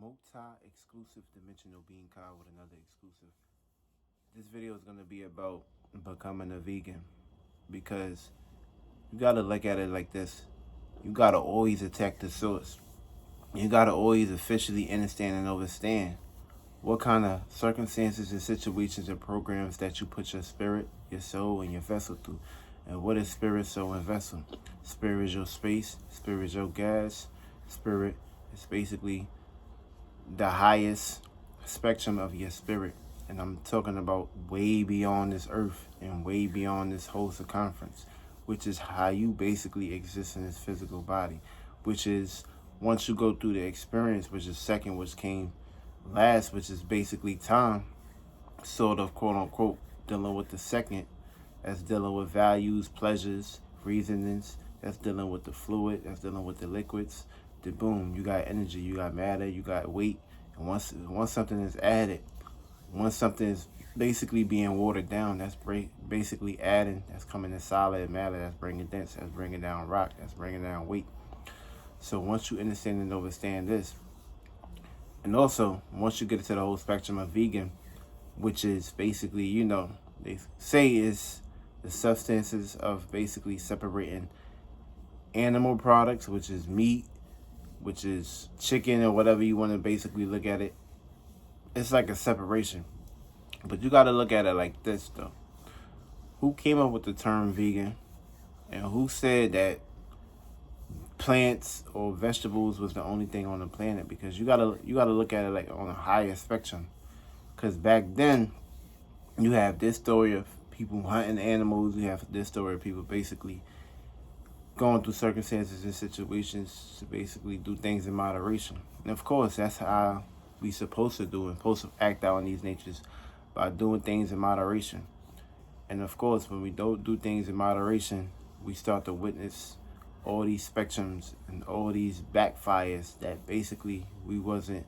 multi-exclusive dimensional being card with another exclusive. This video is going to be about becoming a vegan because you got to look at it like this. You got to always attack the source. You got to always officially understand and understand what kind of circumstances and situations and programs that you put your spirit, your soul, and your vessel through. And what is spirit, soul, and vessel? Spirit is your space. Spirit is your gas. Spirit is basically the highest spectrum of your spirit. And I'm talking about way beyond this earth and way beyond this whole circumference, which is how you basically exist in this physical body, which is once you go through the experience, which is second, which came last, which is basically time, sort of quote unquote dealing with the second, that's dealing with values, pleasures, reasonings, that's dealing with the fluid, that's dealing with the liquids. The boom, you got energy, you got matter, you got weight. And once something is added, once something is basically being watered down, that's basically adding, that's coming in solid matter, that's bringing dense, that's bringing down rock, that's bringing down weight. So once you understand and understand this, and also once you get into the whole spectrum of vegan, which is basically, they say is the substances of basically separating animal products, which is meat, which is chicken or whatever you want to basically look at it. It's like a separation. But you got to look at it like this, though. Who came up with the term vegan? And who said that plants or vegetables was the only thing on the planet? Because you gotta look at it like on a higher spectrum. Because back then, you have this story of people hunting animals. You have this story of people basically going through circumstances and situations to basically do things in moderation. And of course, that's how we supposed to do and supposed to act out in these natures, by doing things in moderation. And of course, when we don't do things in moderation, we start to witness all these spectrums and all these backfires that basically we wasn't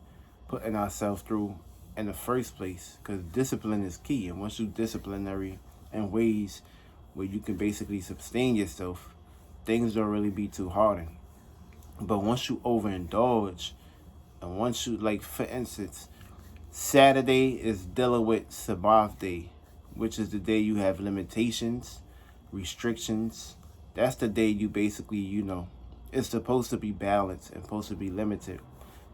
putting ourselves through in the first place. Because discipline is key. And once you disciplinary in ways where you can basically sustain yourself, things don't really be too hard. But once you overindulge, and once you, like for instance, Saturday is dealing with Sabbath day, which is the day you have limitations, restrictions. That's the day you basically, it's supposed to be balanced and supposed to be limited.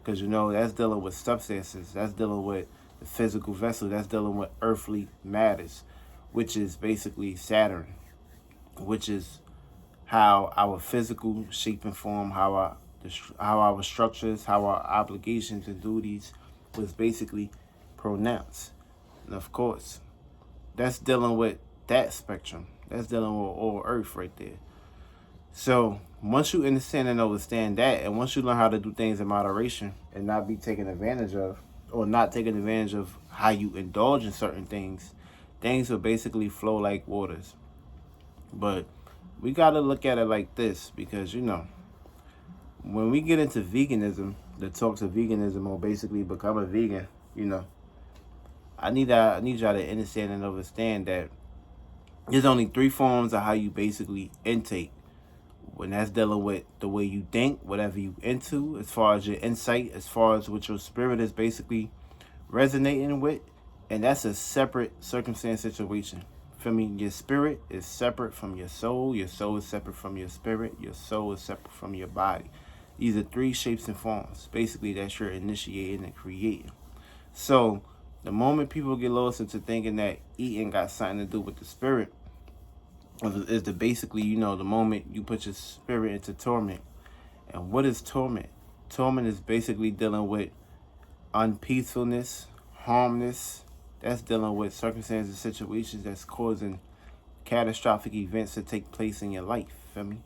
Because, that's dealing with substances. That's dealing with the physical vessel. That's dealing with earthly matters, which is basically Saturn, which is how our physical shape and form, how our structures, how our obligations and duties was basically pronounced. And of course, that's dealing with that spectrum. That's dealing with all Earth right there. So once you understand and understand that, and once you learn how to do things in moderation and not be taken advantage of, or not taking advantage of how you indulge in certain things, things will basically flow like waters. But we got to look at it like this, because, when we get into veganism, the talks of veganism or basically become a vegan, I need y'all to understand and understand that there's only 3 forms of how you basically intake. When that's dealing with the way you think, whatever you into, as far as your insight, as far as what your spirit is basically resonating with, and that's a separate circumstance situation. For me, your spirit is separate from your soul is separate from your spirit, your soul is separate from your body. These are 3 shapes and forms, basically, that you're initiating and creating. So, the moment people get lost into thinking that eating got something to do with the spirit, is the basically, the moment you put your spirit into torment. And what is torment? Torment is basically dealing with unpeacefulness, harmness. That's dealing with circumstances, situations that's causing catastrophic events to take place in your life. Feel me?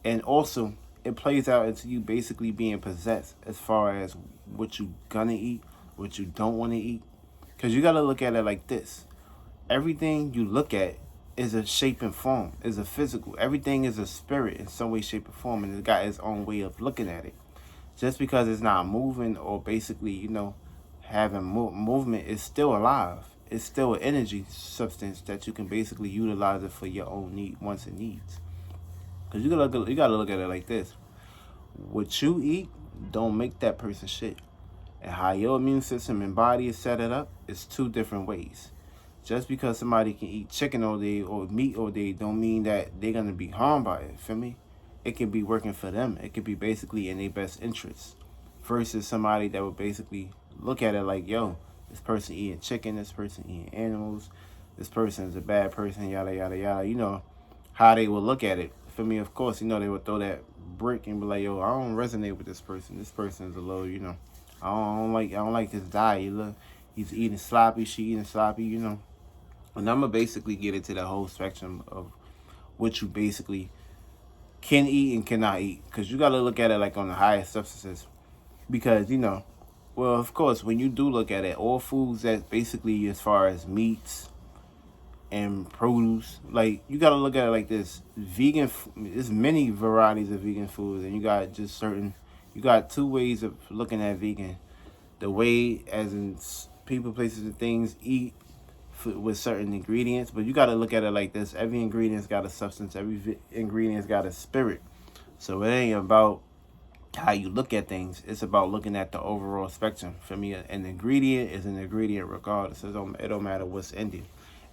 And also, it plays out into you basically being possessed as far as what you gonna eat, what you don't want to eat. Because you gotta look at it like this. Everything you look at is a shape and form, is a physical. Everything is a spirit in some way, shape, or form, and it's got its own way of looking at it. Just because it's not moving or basically, having movement, is still alive. It's still an energy substance that you can basically utilize it for your own wants and needs. Because you gotta look at it like this. What you eat don't make that person shit. And how your immune system and body is set it up is two different ways. Just because somebody can eat chicken all day or meat all day don't mean that they're going to be harmed by it, feel me? It can be working for them. It could be basically in their best interest. Versus somebody that would basically look at it like, yo, this person eating chicken, this person eating animals, this person is a bad person, yada, yada, yada. You know, how they would look at it. For me, of course, you know, they would throw that brick and be like, yo, I don't resonate with this person. This person is a little, you know, I don't like this diet. Look, he's eating sloppy, she eating sloppy, you know. And I'm gonna basically get into the whole spectrum of what you basically can eat and cannot eat, because you got to look at it like on the highest substances. Because, you know, well, of course, when you do look at it, all foods that basically, as far as meats and produce, like, you got to look at it like this. There's many varieties of vegan foods, and you got just certain, you got two ways of looking at vegan. The way, as in people, places, and things eat with certain ingredients, but you got to look at it like this. Every ingredient's got a substance. Every ingredient's got a spirit. So it ain't about how you look at things. It's about looking at the overall spectrum. For me, an ingredient is an ingredient regardless. It don't matter what's in it.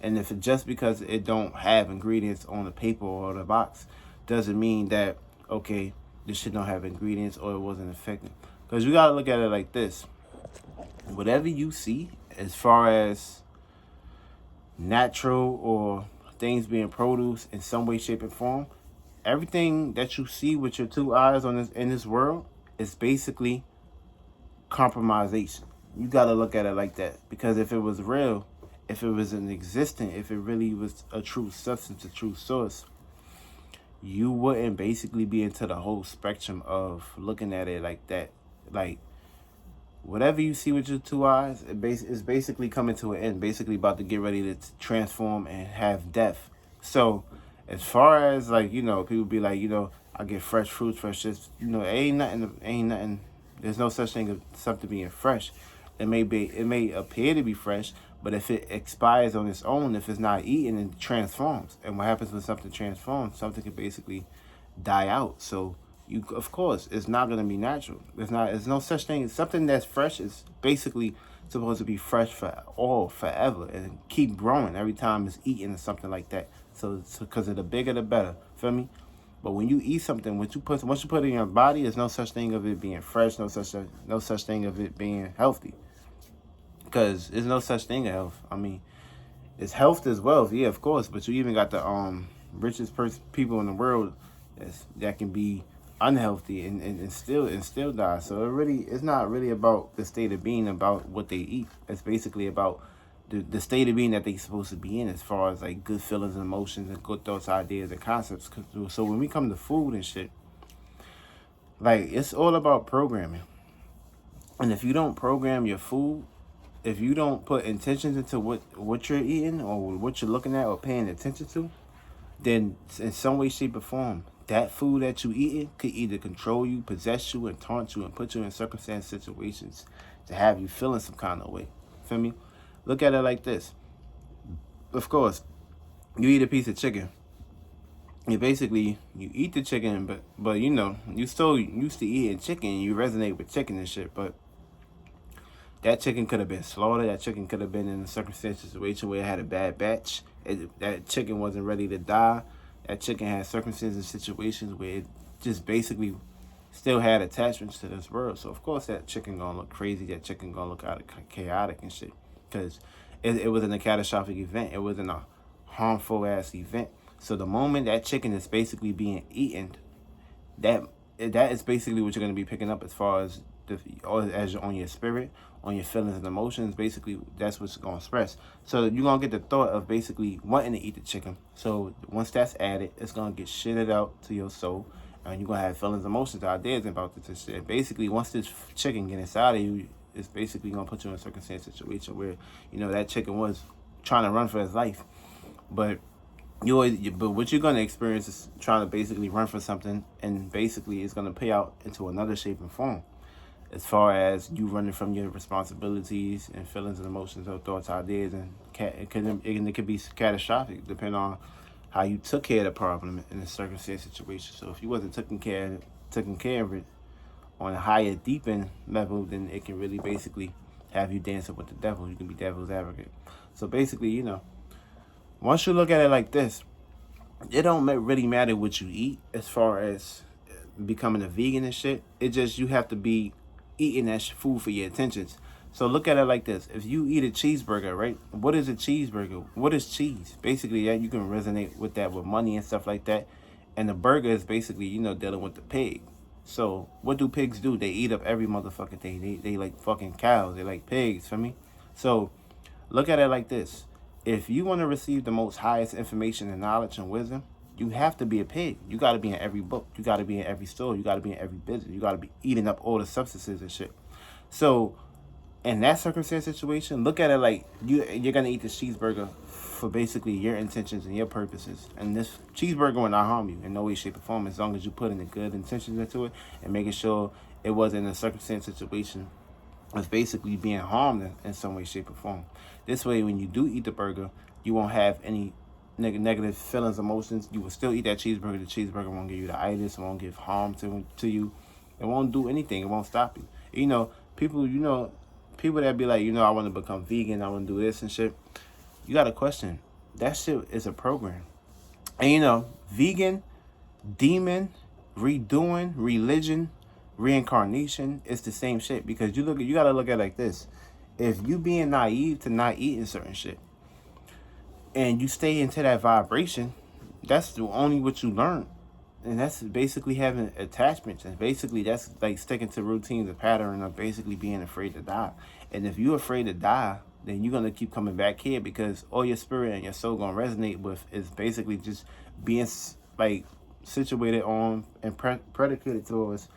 And if it, just because it don't have ingredients on the paper or the box doesn't mean that, okay, this shit don't have ingredients or it wasn't effective. Because you got to look at it like this. Whatever you see as far as natural or things being produced in some way, shape, and form, everything that you see with your two eyes on this in this world is basically compromisation. You gotta look at it like that, because if it was real, if it was an existent, if it really was a true substance, a true source, you wouldn't basically be into the whole spectrum of looking at it like that. Like, whatever you see with your two eyes, is basically coming to an end, basically about to get ready to transform and have death. So, as far as, like, you know, people be like, you know, I get fresh fruits, fresh this, you know, ain't nothing. There's no such thing as something being fresh. It may appear to be fresh, but if it expires on its own, if it's not eaten, it transforms. And what happens when something transforms? Something can basically die out. So, you, of course, it's not gonna be natural. There's no such thing. Something that's fresh is basically supposed to be fresh forever and keep growing every time it's eaten or something like that. So because of the bigger the better. Feel me? But when you eat something, once you put it in your body, there's no such thing of it being fresh, no such thing of it being healthy. Because there's no such thing as health. I mean, it's health as wealth, yeah, of course. But you even got the richest people in the world that can be unhealthy and still die. So it's not really about the state of being, about what they eat. It's basically about the state of being that they're supposed to be in, as far as like good feelings and emotions and good thoughts, ideas, and concepts. So when we come to food and shit, like, it's all about programming. And if you don't program your food, if you don't put intentions into what you're eating or what you're looking at or paying attention to, then in some way, shape, or form, that food that you eating could either control you, possess you, and taunt you, and put you in situations to have you feeling some kind of way. Feel me? Look at it like this. Of course, you eat a piece of chicken. You eat the chicken, but you know, you still used to eating chicken. You resonate with chicken and shit, but that chicken could have been slaughtered. That chicken could have been in a situation where it had a bad batch. That chicken wasn't ready to die. That chicken had circumstances and situations where it just basically still had attachments to this world. So, of course, that chicken gonna look crazy. That chicken gonna look out of chaotic and shit. Because it wasn't a catastrophic event. It wasn't a harmful-ass event. So, the moment that chicken is basically being eaten, that is basically what you're going to be picking up as far as as on your spirit, on your feelings and emotions. Basically, that's what's going to express. So you're going to get the thought of basically wanting to eat the chicken. So once that's added, it's going to get shitted out to your soul, and you're going to have feelings, emotions, ideas about this shit. Basically, once this chicken get inside of you, it's basically going to put you in a circumstance situation where, you know, that chicken was trying to run for his life. But what you're going to experience is trying to basically run for something, and basically it's going to pay out into another shape and form. As far as you running from your responsibilities and feelings and emotions or thoughts, ideas, and it could be catastrophic depending on how you took care of the problem in a circumstance situation. So if you wasn't taking care of it, on a higher, deep end level, then it can really basically have you dancing with the devil. You can be devil's advocate. So basically, once you look at it like this, it don't really matter what you eat as far as becoming a vegan and shit. It just, you have to be eating that food for your intentions. So look at it like this. If you eat a cheeseburger, right? What is a cheeseburger? What is cheese? Basically, yeah, you can resonate with that with money and stuff like that. And the burger is basically, dealing with the pig. So what do pigs do? They eat up every motherfucking thing. They like fucking cows. They like pigs, for me. So look at it like this. If you want to receive the most highest information and knowledge and wisdom, you have to be a pig. You got to be in every book. You got to be in every store. You got to be in every business. You got to be eating up all the substances and shit. So in that circumstance situation, look at it like you're going to eat this cheeseburger for basically your intentions and your purposes. And this cheeseburger will not harm you in no way, shape, or form, as long as you put in the good intentions into it and making sure it wasn't a circumstance situation of basically being harmed in some way, shape, or form. This way, when you do eat the burger, you won't have any negative feelings, emotions. You will still eat that cheeseburger. The cheeseburger won't give you the itis. It won't give harm to you. It won't do anything. It won't stop you. People that be like, I want to become vegan. I want to do this and shit. You got to question. That shit is a program. And vegan, demon, redoing, religion, reincarnation, it's the same shit. Because you got to look at it like this. If you being naive to not eating certain shit, and you stay into that vibration, that's the only what you learn. And that's basically having attachments. And basically that's like sticking to routines, a pattern of basically being afraid to die. And if you're afraid to die, then you're going to keep coming back here, because all your spirit and your soul going to resonate with is basically just being like situated on and predicated towards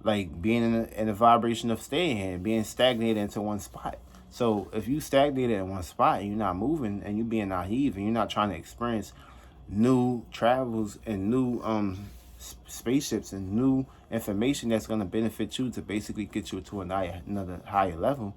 like being in a vibration of staying here, being stagnated into one spot. So if you stagnated in one spot and you're not moving and you're being naive and you're not trying to experience new travels and new spaceships and new information that's going to benefit you to basically get you to another higher level,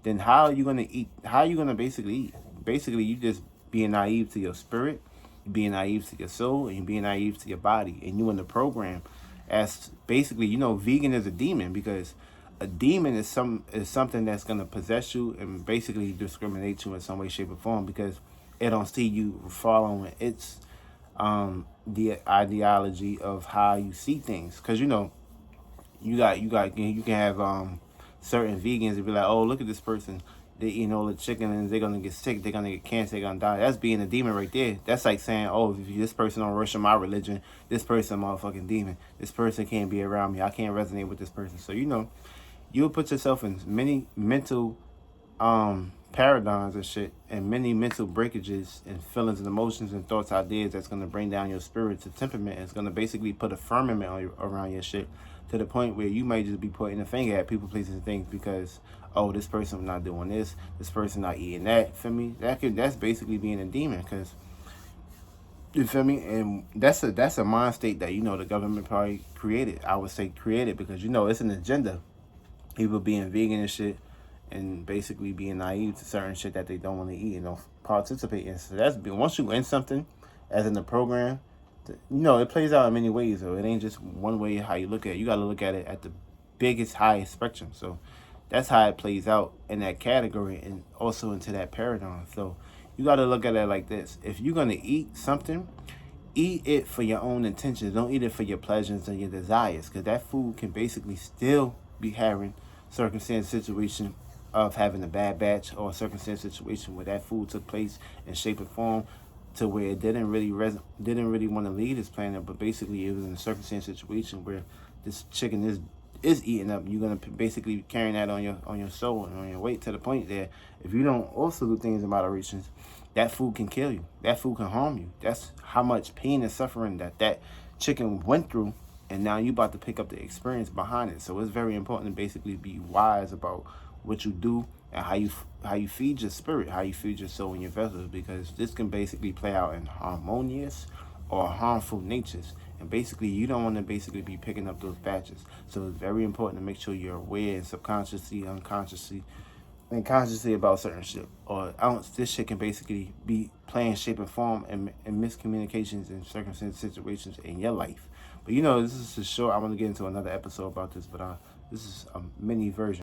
then how are you going to eat? How are you going to basically eat? Basically, you just being naive to your spirit, being naive to your soul, and being naive to your body. And you in the program as basically, vegan is a demon, because a demon is something that's going to possess you and basically discriminate you in some way, shape, or form, because it don't see you following its the ideology of how you see things. Because you can have certain vegans and be like, oh, look at this person, they eating all the chicken and they're gonna get sick, they're gonna get cancer, they're gonna die. That's being a demon right there. That's like saying, oh, if this person don't worship my religion, this person motherfucking demon. This person can't be around me. I can't resonate with this person. So you'll put yourself in many mental paradigms and shit, and many mental breakages and feelings and emotions and thoughts, ideas that's going to bring down your spirit to temperament. It's going to basically put a firmament around your shit, to the point where you might just be pointing a finger at people, places, and things, because, oh, this person not doing this person not eating that. Feel me? That's basically being a demon, because, you feel me? And that's a mind state that the government probably created. I would say created, because it's an agenda. People being vegan and shit, and basically being naive to certain shit that they don't want to eat and don't participate in. So once you in something, as in the program, it plays out in many ways. So it ain't just one way how you look at it. You got to look at it at the biggest, highest spectrum. So that's how it plays out in that category and also into that paradigm. So you got to look at it like this. If you're going to eat something, eat it for your own intentions. Don't eat it for your pleasures and your desires, because that food can basically still be having circumstance situation of having a bad batch, or a circumstance situation where that food took place in shape or form to where it didn't really want to leave this planet, but basically it was in a circumstance situation where this chicken is eating up. You're gonna basically carrying that on your soul and on your weight, to the point that if you don't also do things in moderation, that food can kill you. That food can harm you. That's how much pain and suffering that chicken went through, and now you about to pick up the experience behind it. So it's very important to basically be wise about what you do and how you feed your spirit, how you feed your soul and your vessels, because this can basically play out in harmonious or harmful natures. And basically, you don't want to basically be picking up those batches. So it's very important to make sure you're aware and subconsciously, unconsciously, and consciously about certain shit. Or this shit can basically be playing shape and form and miscommunications and circumstance situations in your life. But you know, this is a short. I want to get into another episode about this, but this is a mini version.